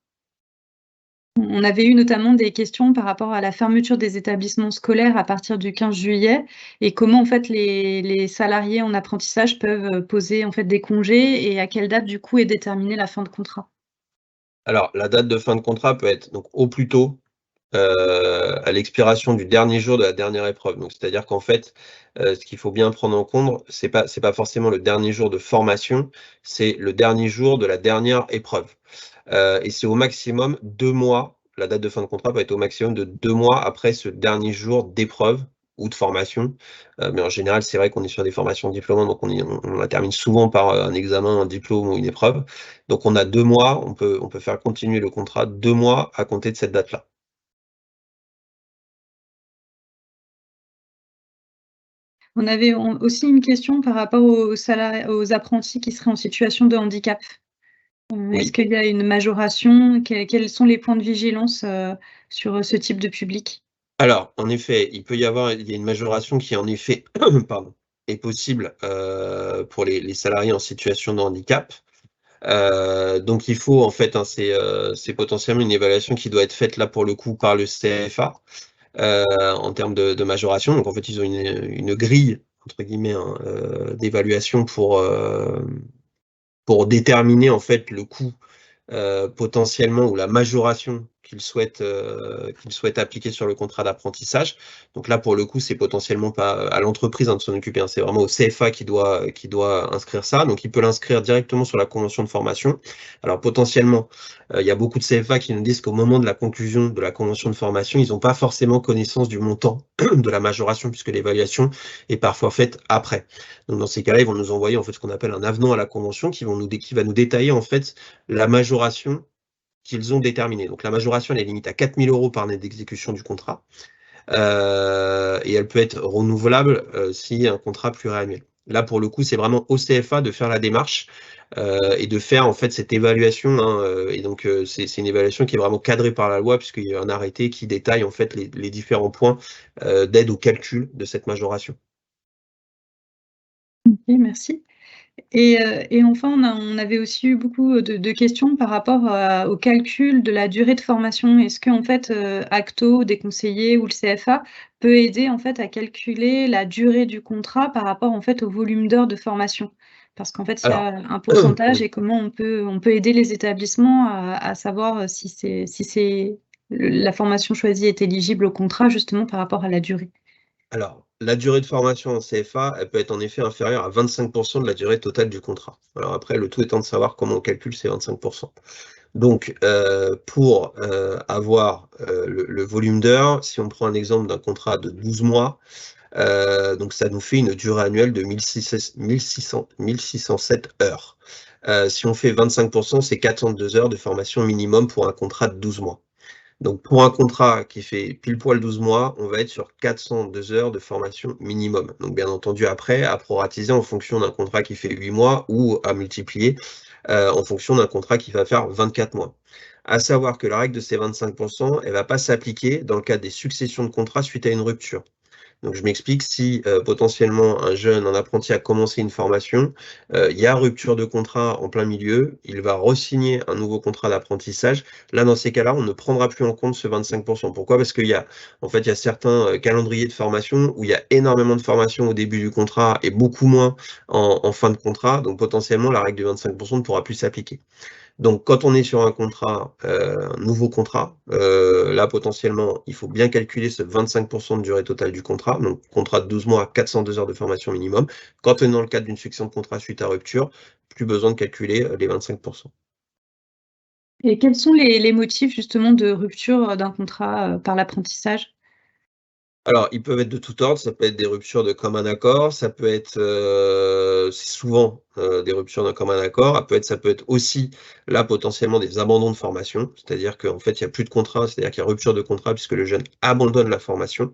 On avait eu notamment des questions par rapport à la fermeture des établissements scolaires à partir du 15 juillet et comment en fait les salariés en apprentissage peuvent poser en fait des congés, et à quelle date du coup est déterminée la fin de contrat? Alors, la date de fin de contrat peut être donc au plus tôt à l'expiration du dernier jour de la dernière épreuve. Donc, c'est-à-dire qu'en fait, ce qu'il faut bien prendre en compte, c'est pas forcément le dernier jour de formation, c'est le dernier jour de la dernière épreuve. Et c'est au maximum 2 mois, la date de fin de contrat peut être au maximum de 2 mois après ce dernier jour d'épreuve ou de formation. Mais en général, c'est vrai qu'on est sur des formations diplômantes, donc on la termine souvent par un examen, un diplôme ou une épreuve. Donc on a 2 mois, on peut faire continuer le contrat 2 mois à compter de cette date-là. On avait aussi une question par rapport aux apprentis qui seraient en situation de handicap. Oui. Est-ce qu'il y a une majoration? Quels sont les points de vigilance sur ce type de public? Alors, en effet, il y a une majoration qui, en effet, pardon, est possible pour les salariés en situation de handicap. Donc il faut en fait, hein, c'est potentiellement une évaluation qui doit être faite là pour le coup par le CFA en termes de majoration. Donc en fait, ils ont une grille entre guillemets hein, d'évaluation pour déterminer en fait le coût potentiellement ou la majoration qu'ils souhaitent appliquer sur le contrat d'apprentissage. Donc là, pour le coup, c'est potentiellement pas à l'entreprise hein, de s'en occuper, hein, c'est vraiment au CFA qui doit inscrire ça. Donc il peut l'inscrire directement sur la convention de formation. Alors potentiellement, il y a beaucoup de CFA qui nous disent qu'au moment de la conclusion de la convention de formation, ils n'ont pas forcément connaissance du montant de la majoration puisque l'évaluation est parfois faite après. Donc dans ces cas-là, ils vont nous envoyer en fait ce qu'on appelle un avenant à la convention qui va nous détailler en fait la majoration qu'ils ont déterminée. Donc la majoration, elle est limite à 4 000 € par année d'exécution du contrat. Et elle peut être renouvelable si un contrat pluriannuel. Là, pour le coup, c'est vraiment au CFA de faire la démarche et de faire en fait cette évaluation. Hein, et donc, c'est une évaluation qui est vraiment cadrée par la loi, puisqu'il y a un arrêté qui détaille en fait les différents points d'aide au calcul de cette majoration. OK, merci. Et enfin, on avait aussi eu beaucoup de questions par rapport au calcul de la durée de formation. Est-ce qu'en fait, Acto, des conseillers ou le CFA peut aider en fait à calculer la durée du contrat par rapport en fait au volume d'heures de formation? Parce qu'en fait, il y a Alors, un pourcentage oui. et comment on peut aider les établissements à savoir si la formation choisie est éligible au contrat justement par rapport à la durée? Alors, la durée de formation en CFA, elle peut être en effet inférieure à 25 % de la durée totale du contrat. Alors après, le tout étant de savoir comment on calcule ces 25 %. Donc, pour avoir le volume d'heures, si on prend un exemple d'un contrat de 12 mois, donc ça nous fait une durée annuelle de 1607 heures. Si on fait 25 %, c'est 402 heures de formation minimum pour un contrat de 12 mois. Donc pour un contrat qui fait pile poil 12 mois, on va être sur 402 heures de formation minimum. Donc bien entendu après, à proratiser en fonction d'un contrat qui fait 8 mois ou à multiplier en fonction d'un contrat qui va faire 24 mois. À savoir que la règle de ces 25 %, elle ne va pas s'appliquer dans le cadre des successions de contrats suite à une rupture. Donc je m'explique, si potentiellement un apprenti a commencé une formation, il y a rupture de contrat en plein milieu, il va re-signer un nouveau contrat d'apprentissage. Là, dans ces cas-là, on ne prendra plus en compte ce 25 %. Pourquoi? Parce qu'il y a certains calendriers de formation où il y a énormément de formations au début du contrat et beaucoup moins en fin de contrat. Donc potentiellement, la règle du 25 % ne pourra plus s'appliquer. Donc quand on est sur un contrat, un nouveau contrat, là potentiellement, il faut bien calculer ce 25 % de durée totale du contrat, donc contrat de 12 mois, 402 heures de formation minimum. Quand on est dans le cadre d'une succession de contrat suite à rupture, plus besoin de calculer les 25 %. Et quels sont les motifs justement de rupture d'un contrat par l'apprentissage? Alors, ils peuvent être de tout ordre, ça peut être des ruptures de commun accord, ça peut être, c'est souvent, des ruptures d'un commun accord, ça peut être aussi, là, potentiellement des abandons de formation. C'est-à-dire qu'en fait, il y a plus de contrat, c'est-à-dire qu'il y a rupture de contrat puisque le jeune abandonne la formation.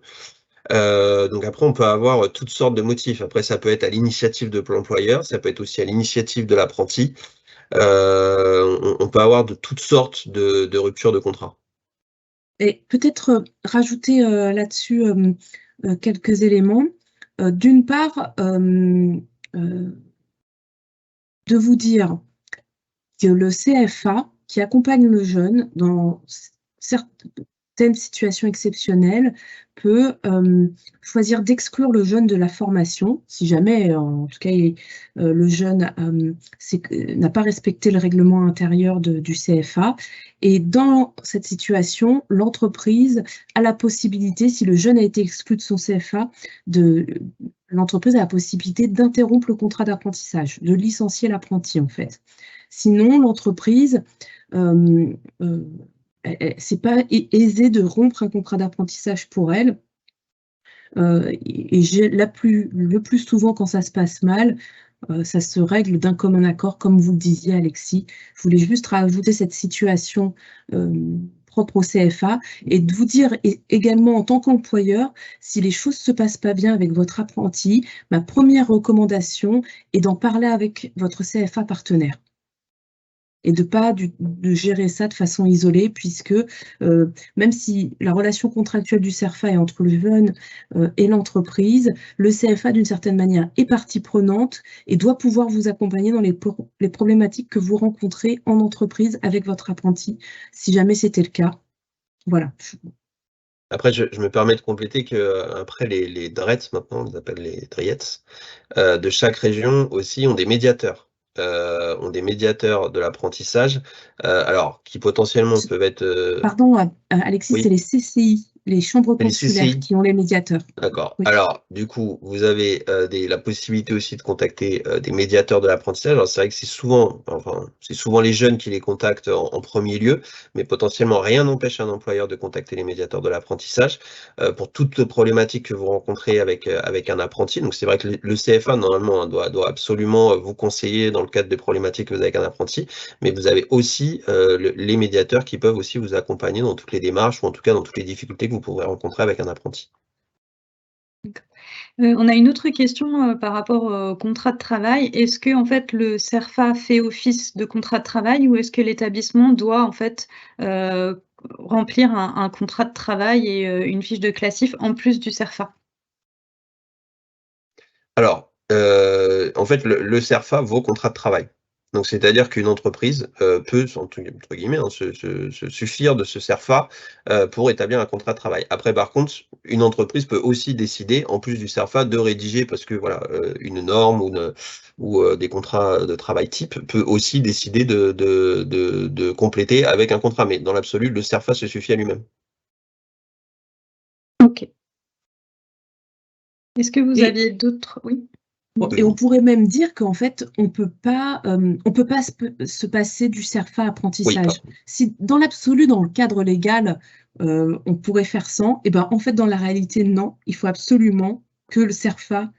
Donc après, on peut avoir toutes sortes de motifs. Après, ça peut être à l'initiative de l'employeur, ça peut être aussi à l'initiative de l'apprenti. On peut avoir de toutes sortes de ruptures de contrat. Et peut-être, rajouter, là-dessus, quelques éléments. D'une part, de vous dire que le CFA qui accompagne le jeune dans certaines situations exceptionnelles, peut choisir d'exclure le jeune de la formation, si jamais, en tout cas, le jeune n'a pas respecté le règlement intérieur du CFA. Et dans cette situation, l'entreprise a la possibilité, si le jeune a été exclu de son CFA, l'entreprise a la possibilité d'interrompre le contrat d'apprentissage, de licencier l'apprenti, en fait. Sinon, l'entreprise, c'est pas aisé de rompre un contrat d'apprentissage pour elle. Et le plus souvent, quand ça se passe mal, ça se règle d'un commun accord, comme vous le disiez, Alexis. Je voulais juste rajouter cette situation propre au CFA et de vous dire également en tant qu'employeur, si les choses ne se passent pas bien avec votre apprenti, ma première recommandation est d'en parler avec votre CFA partenaire. Et de pas de gérer ça de façon isolée, puisque même si la relation contractuelle du CERFA est entre le jeune et l'entreprise, le CFA, d'une certaine manière, est partie prenante et doit pouvoir vous accompagner dans les problématiques que vous rencontrez en entreprise avec votre apprenti, si jamais c'était le cas. Voilà. Après, je me permets de compléter qu'après les DRETS, maintenant, on les appelle les DRIETS, de chaque région aussi ont des médiateurs. De l'apprentissage, alors qui potentiellement peuvent être... Pardon, Alexis, oui. c'est les CCI, les chambres consulaires qui ont les médiateurs. D'accord. Oui. Alors, du coup, vous avez la possibilité aussi de contacter des médiateurs de l'apprentissage. Alors, c'est vrai que c'est souvent les jeunes qui les contactent en premier lieu, mais potentiellement rien n'empêche un employeur de contacter les médiateurs de l'apprentissage pour toute problématique que vous rencontrez avec un apprenti. Donc, c'est vrai que le CFA, normalement, hein, doit absolument vous conseiller dans le cadre des problématiques que vous avez avec un apprenti, mais vous avez aussi les médiateurs qui peuvent aussi vous accompagner dans toutes les démarches ou en tout cas dans toutes les difficultés que vous pourrez rencontrer avec un apprenti. On a une autre question par rapport au contrat de travail. Est-ce que en fait, le CERFA fait office de contrat de travail ou est-ce que l'établissement doit en fait remplir un contrat de travail et une fiche de classif en plus du CERFA? Alors, en fait, le CERFA vaut contrat de travail. Donc, c'est-à-dire qu'une entreprise peut, entre guillemets, hein, se suffire de ce CERFA pour établir un contrat de travail. Après, par contre, une entreprise peut aussi décider, en plus du CERFA, de rédiger, parce que voilà, une norme ou des contrats de travail type peut aussi décider de compléter avec un contrat. Mais dans l'absolu, le CERFA se suffit à lui-même. Ok. Est-ce que vous aviez d'autres... Oui. Et on pourrait même dire qu'en fait, on peut pas se passer du CERFA apprentissage. Oui, si dans l'absolu, dans le cadre légal, on pourrait faire sans, et ben en fait, dans la réalité, non. Il faut absolument que le CERFA,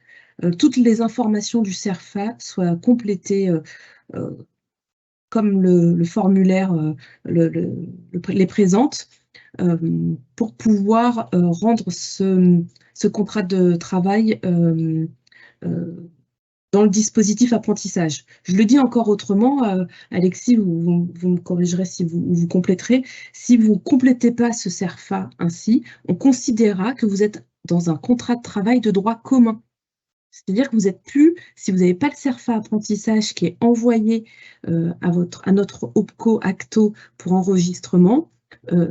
toutes les informations du CERFA soient complétées comme le formulaire les présente, pour pouvoir rendre ce contrat de travail dans le dispositif apprentissage. Je le dis encore autrement, Alexis, vous me corrigerez si vous compléterez. Si vous ne complétez pas ce CERFA ainsi, on considérera que vous êtes dans un contrat de travail de droit commun. C'est-à-dire que vous n'êtes plus, si vous n'avez pas le CERFA apprentissage qui est envoyé à notre OPCO ACTO pour enregistrement,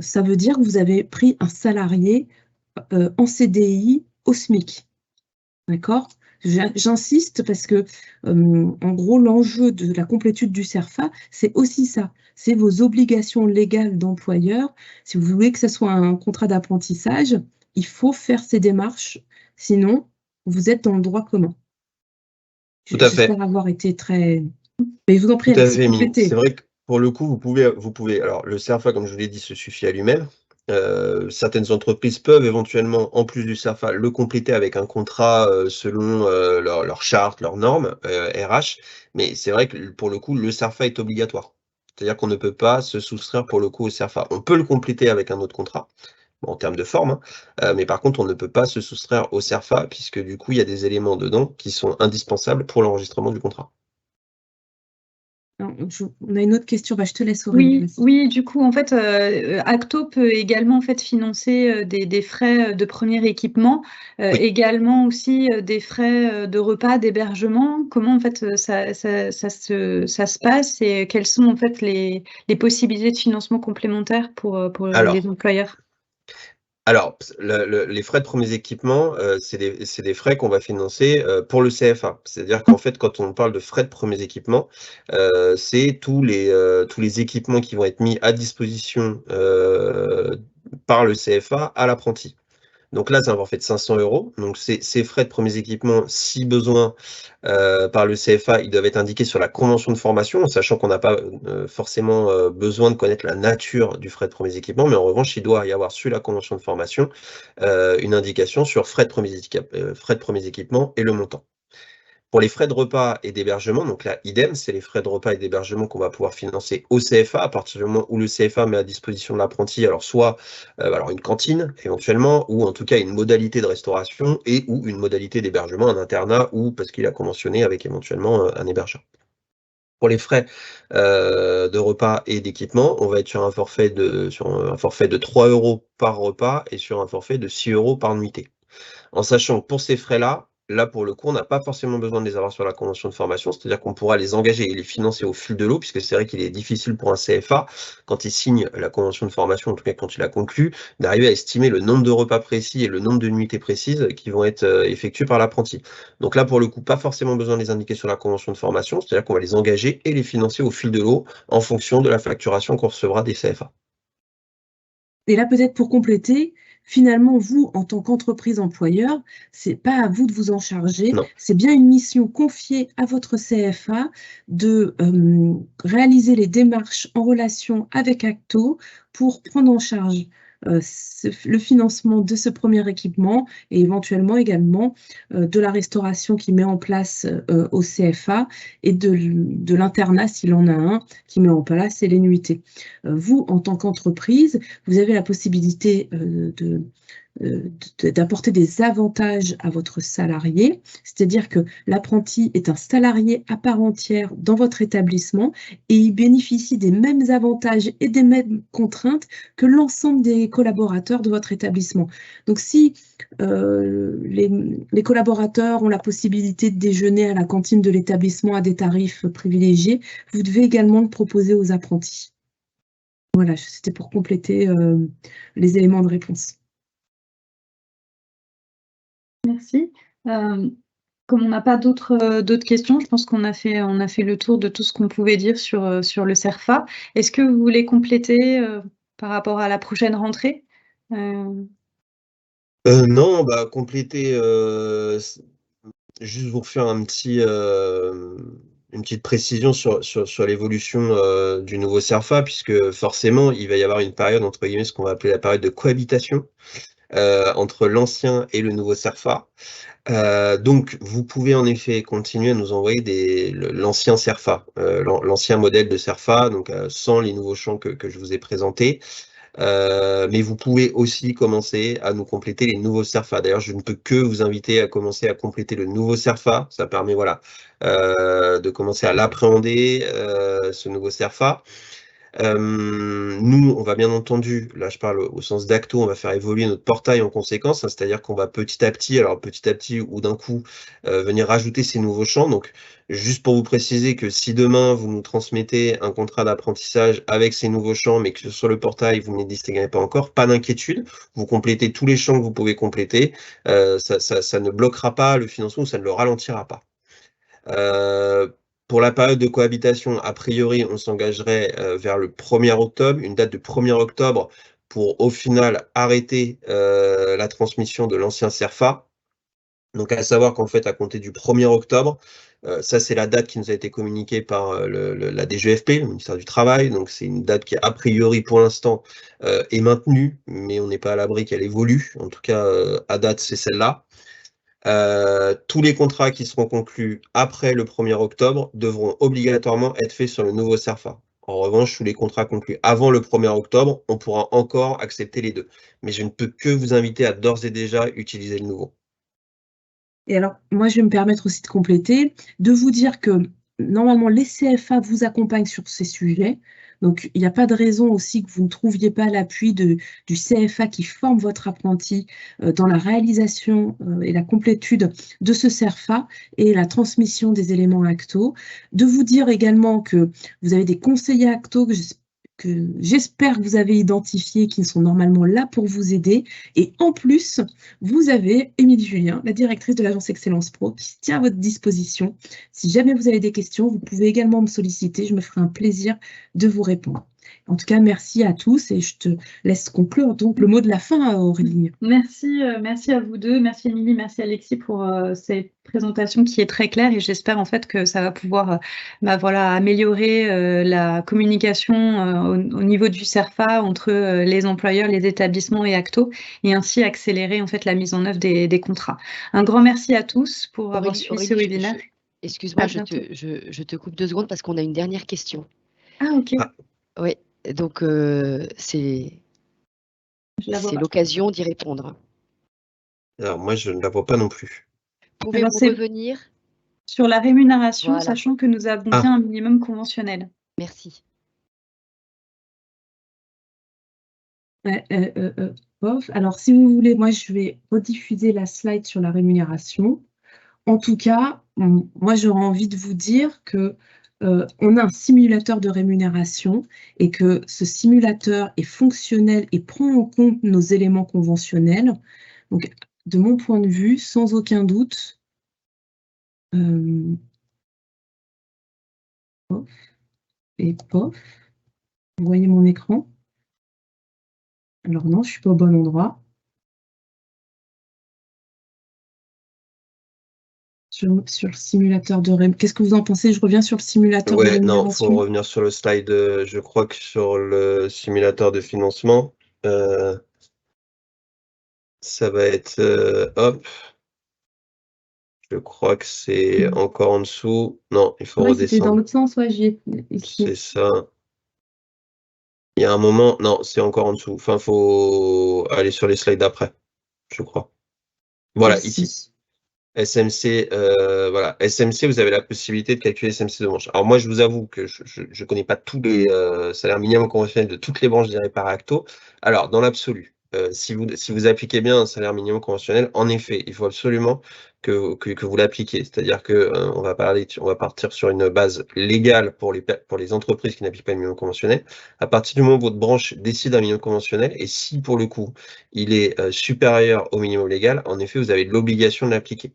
ça veut dire que vous avez pris un salarié en CDI au SMIC. D'accord ? J'insiste parce que, en gros, l'enjeu de la complétude du CERFA, c'est aussi ça. C'est vos obligations légales d'employeur. Si vous voulez que ce soit un contrat d'apprentissage, il faut faire ces démarches. Sinon, vous êtes dans le droit commun. Tout à fait. J'espère avoir été très... Mais je vous en prie, Tout à Alexis, fait, complétez. c'est vrai que pour le coup, vous pouvez. Alors, le CERFA, comme je vous l'ai dit, se suffit à lui-même. Certaines entreprises peuvent éventuellement, en plus du CERFA, le compléter avec un contrat selon leur charte, leurs normes RH. Mais c'est vrai que pour le coup, le CERFA est obligatoire. C'est-à-dire qu'on ne peut pas se soustraire pour le coup au CERFA. On peut le compléter avec un autre contrat, en termes de forme, hein, mais par contre, on ne peut pas se soustraire au CERFA puisque du coup, il y a des éléments dedans qui sont indispensables pour l'enregistrement du contrat. On a une autre question, je te laisse Aurélie. Oui, du coup, en fait, Acto peut également en fait, financer des frais de premier équipement, Oui. également aussi des frais de repas, d'hébergement. Comment en fait ça se passe et quelles sont en fait les possibilités de financement complémentaires pour les employeurs? Alors, les frais de premiers équipements, c'est des frais qu'on va financer pour le CFA. C'est-à-dire qu'en fait, quand on parle de frais de premiers équipements, c'est tous les équipements qui vont être mis à disposition par le CFA à l'apprenti. Donc là, c'est un forfait de 500 €. Donc ces frais de premiers équipements, si besoin, par le CFA, ils doivent être indiqués sur la convention de formation, sachant qu'on n'a pas forcément besoin de connaître la nature du frais de premiers équipements, mais en revanche, il doit y avoir sur la convention de formation une indication sur frais de premiers équipements et le montant. Pour les frais de repas et d'hébergement, donc là, idem, c'est les frais de repas et d'hébergement qu'on va pouvoir financer au CFA à partir du moment où le CFA met à disposition de l'apprenti, alors soit alors une cantine éventuellement, ou en tout cas une modalité de restauration et ou une modalité d'hébergement, un internat, ou parce qu'il a conventionné avec éventuellement un hébergeur. Pour les frais de repas et d'équipement, on va être sur un forfait de 3 € par repas et sur un forfait de 6 € par nuitée. En sachant que pour ces frais-là, là, pour le coup, on n'a pas forcément besoin de les avoir sur la convention de formation, c'est-à-dire qu'on pourra les engager et les financer au fil de l'eau, puisque c'est vrai qu'il est difficile pour un CFA, quand il signe la convention de formation, en tout cas quand il a conclu, d'arriver à estimer le nombre de repas précis et le nombre de nuitées précises qui vont être effectuées par l'apprenti. Donc là, pour le coup, pas forcément besoin de les indiquer sur la convention de formation, c'est-à-dire qu'on va les engager et les financer au fil de l'eau en fonction de la facturation qu'on recevra des CFA. Et là, peut-être pour compléter, finalement, vous, en tant qu'entreprise employeur, c'est pas à vous de vous en charger, Non. c'est bien une mission confiée à votre CFA de réaliser les démarches en relation avec Acto pour prendre en charge le financement de ce premier équipement et éventuellement également de la restauration qu'il met en place au CFA et de l'internat, s'il en a un, qui met en place et les nuitées. Vous, en tant qu'entreprise, vous avez la possibilité d'apporter des avantages à votre salarié, c'est-à-dire que l'apprenti est un salarié à part entière dans votre établissement et il bénéficie des mêmes avantages et des mêmes contraintes que l'ensemble des collaborateurs de votre établissement. Donc si les collaborateurs ont la possibilité de déjeuner à la cantine de l'établissement à des tarifs privilégiés, vous devez également le proposer aux apprentis. Voilà, c'était pour compléter les éléments de réponse. Merci. Comme on n'a pas d'autres questions, je pense qu'on a fait le tour de tout ce qu'on pouvait dire sur le CERFA. Est-ce que vous voulez compléter par rapport à la prochaine rentrée? Non, bah, compléter, juste vous refaire une petite précision sur l'évolution du nouveau CERFA, puisque forcément, il va y avoir une période, entre guillemets, ce qu'on va appeler la période de cohabitation entre l'ancien et le nouveau CERFA. Donc, vous pouvez en effet continuer à nous envoyer l'ancien CERFA, l'ancien modèle de CERFA, donc sans les nouveaux champs que je vous ai présentés. Mais vous pouvez aussi commencer à nous compléter les nouveaux CERFA. D'ailleurs, je ne peux que vous inviter à commencer à compléter le nouveau CERFA. Ça permet, voilà, de commencer à l'appréhender, ce nouveau CERFA. Nous, on va bien entendu, là je parle au sens d'Acto, on va faire évoluer notre portail en conséquence, hein, c'est-à-dire qu'on va petit à petit ou d'un coup, venir rajouter ces nouveaux champs. Donc, juste pour vous préciser que si demain vous nous transmettez un contrat d'apprentissage avec ces nouveaux champs, mais que sur le portail vous ne les distinguez pas encore, pas d'inquiétude, vous complétez tous les champs que vous pouvez compléter, ça ne bloquera pas le financement ou ça ne le ralentira pas. Pour la période de cohabitation, a priori, on s'engagerait vers le 1er octobre, une date de 1er octobre pour au final arrêter la transmission de l'ancien CERFA. Donc à savoir qu'en fait, à compter du 1er octobre, ça c'est la date qui nous a été communiquée par la DGFP, le ministère du Travail. Donc c'est une date qui a priori pour l'instant est maintenue, mais on n'est pas à l'abri qu'elle évolue. En tout cas, à date, c'est celle-là. Tous les contrats qui seront conclus après le 1er octobre devront obligatoirement être faits sur le nouveau CERFA. En revanche, tous les contrats conclus avant le 1er octobre, on pourra encore accepter les deux. Mais je ne peux que vous inviter à d'ores et déjà utiliser le nouveau. Et alors, moi, je vais me permettre aussi de compléter, de vous dire que normalement, les CFA vous accompagnent sur ces sujets. Donc, il n'y a pas de raison aussi que vous ne trouviez pas l'appui du CFA qui forme votre apprenti dans la réalisation et la complétude de ce CERFA et la transmission des éléments Acto. De vous dire également que vous avez des conseillers Acto que j'espère que vous avez identifiés, qui sont normalement là pour vous aider. Et en plus, vous avez Émilie Julien, la directrice de l'agence Excellence Pro, qui se tient à votre disposition. Si jamais vous avez des questions, vous pouvez également me solliciter. Je me ferai un plaisir de vous répondre. En tout cas, merci à tous et je te laisse conclure donc le mot de la fin, Aurélie. Merci, merci à vous deux, merci Émilie, merci Alexis pour cette présentation qui est très claire et j'espère en fait que ça va pouvoir voilà, améliorer la communication au niveau du CERFA entre les employeurs, les établissements et Acto et ainsi accélérer en fait la mise en œuvre des contrats. Un grand merci à tous pour avoir suivi ce webinaire. Excuse-moi, je te coupe 2 secondes parce qu'on a une dernière question. Ah ok. Oui, donc c'est l'occasion d'y répondre. Alors moi, je ne la vois pas non plus. Pouvez-vous revenir sur la rémunération, sachant que nous avons bien un minimum conventionnel. Merci. Alors, si vous voulez, moi, je vais rediffuser la slide sur la rémunération. En tout cas, moi, j'aurais envie de vous dire que on a un simulateur de rémunération et que ce simulateur est fonctionnel et prend en compte nos éléments conventionnels. Donc, de mon point de vue, sans aucun doute, pof et pof, vous voyez mon écran? Alors non, je ne suis pas au bon endroit. Sur le simulateur de rémunération. Qu'est-ce que vous en pensez? Je reviens sur le simulateur de rémunération. Non, il faut revenir sur le slide. Je crois que sur le simulateur de financement, ça va être hop. Je crois que c'est encore en dessous. Non, il faut redescendre. C'était dans l'autre sens, ouais, j'y ai ici. C'est ça. Il y a un moment, non, c'est encore en dessous. Enfin, il faut aller sur les slides d'après, je crois. Voilà, ici. SMC, voilà. SMC, vous avez la possibilité de calculer SMC de branche. Alors moi, je vous avoue que je ne connais pas tous les salaires minimums conventionnels de toutes les branches gérées par Acto. Alors, dans l'absolu, si vous appliquez bien un salaire minimum conventionnel, en effet, il faut absolument que vous l'appliquiez. C'est-à-dire que on va partir sur une base légale pour les entreprises qui n'appliquent pas le minimum conventionnel. À partir du moment où votre branche décide un minimum conventionnel, et si pour le coup, il est supérieur au minimum légal, en effet, vous avez l'obligation de l'appliquer.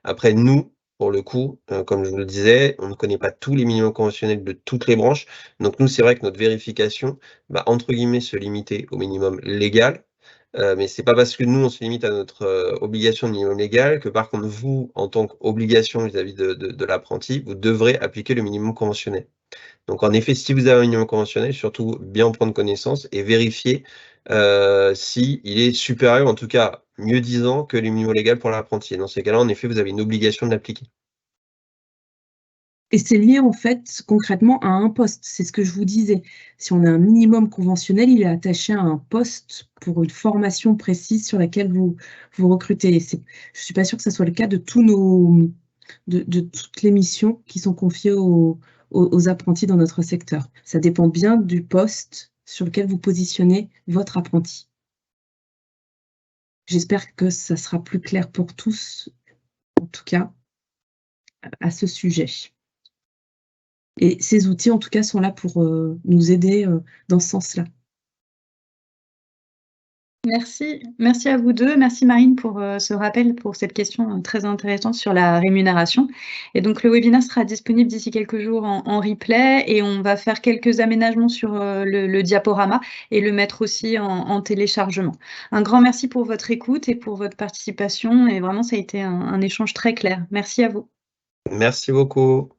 Après, nous, pour le coup, comme je vous le disais, on ne connaît pas tous les minimums conventionnels de toutes les branches. Donc nous, c'est vrai que notre vérification va, entre guillemets, se limiter au minimum légal. Mais c'est pas parce que nous, on se limite à notre obligation de minimum légal que par contre, vous, en tant qu'obligation vis-à-vis de l'apprenti, vous devrez appliquer le minimum conventionnel. Donc en effet, si vous avez un minimum conventionnel, surtout bien en prendre connaissance et vérifier s'il est supérieur, en tout cas mieux disant que le minimum légal pour l'apprenti. Dans ces cas-là, en effet, vous avez une obligation de l'appliquer. Et c'est lié en fait concrètement à un poste, c'est ce que je vous disais. Si on a un minimum conventionnel, il est attaché à un poste pour une formation précise sur laquelle vous recrutez. Je ne suis pas sûre que ce soit le cas de toutes les missions qui sont confiées aux apprentis dans notre secteur. Ça dépend bien du poste sur lequel vous positionnez votre apprenti. J'espère que ça sera plus clair pour tous, en tout cas, à ce sujet. Et ces outils, en tout cas, sont là pour nous aider dans ce sens-là. Merci à vous deux. Merci Marine pour ce rappel, pour cette question très intéressante sur la rémunération. Et donc le webinaire sera disponible d'ici quelques jours en replay et on va faire quelques aménagements sur le diaporama et le mettre aussi en téléchargement. Un grand merci pour votre écoute et pour votre participation et vraiment ça a été un échange très clair. Merci à vous. Merci beaucoup.